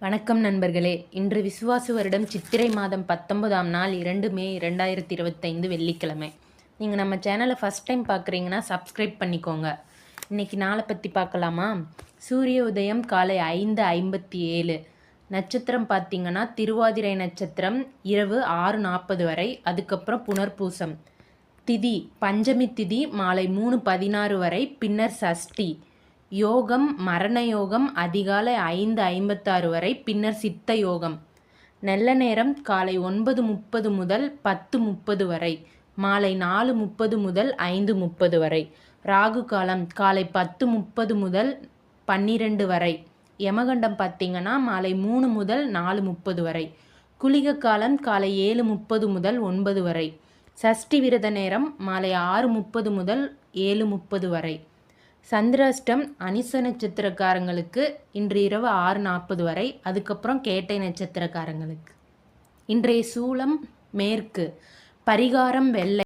வணக்கம் நண்பர்களே. இன்று விசுவாசு வருடம் சித்திரை மாதம் 19ஆம் நாள் 2 மே 2025 வெள்ளிக்கிழமை. நீங்கள் நம்ம சேனலை ஃபஸ்ட் டைம் பார்க்குறீங்கன்னா சப்ஸ்கிரைப் பண்ணிக்கோங்க. இன்றைக்கி நாளை பற்றி பார்க்கலாமா? சூரிய உதயம் காலை 5:57. நட்சத்திரம் பார்த்திங்கன்னா திருவாதிரை நட்சத்திரம் இரவு 6:40 வரை. அதுக்கப்புறம் புனர்பூசம். திதி பஞ்சமி திதி மாலை 3:16 வரை. பின்னர் சஷ்டி. யோகம் மரண யோகம் அதிகாலை 5:56 வரை. பின்னர் சித்த யோகம். நல்ல நேரம் காலை 9:30 முதல் 10:30 வரை. மாலை 4:30 முதல் 5:30 வரை. ராகு காலம் காலை 10:30 முதல் 12 வரை. யமகண்டம் பார்த்திங்கன்னா மாலை 3 முதல் 4:30 வரை. குளிக காலம் காலை 7:30 முதல் 9 வரை. சஷ்டி விரத நேரம் மாலை 6:30 முதல் 7:30 வரை. சந்திராஷ்டம் அனிச நட்சத்திரக்காரங்களுக்கு இன்று இரவு 6:40 வரை. அதுக்கப்புறம் கேட்டை நட்சத்திரக்காரங்களுக்கு. இன்றைய சூலம் மேற்கு. பரிகாரம் வெள்ளை.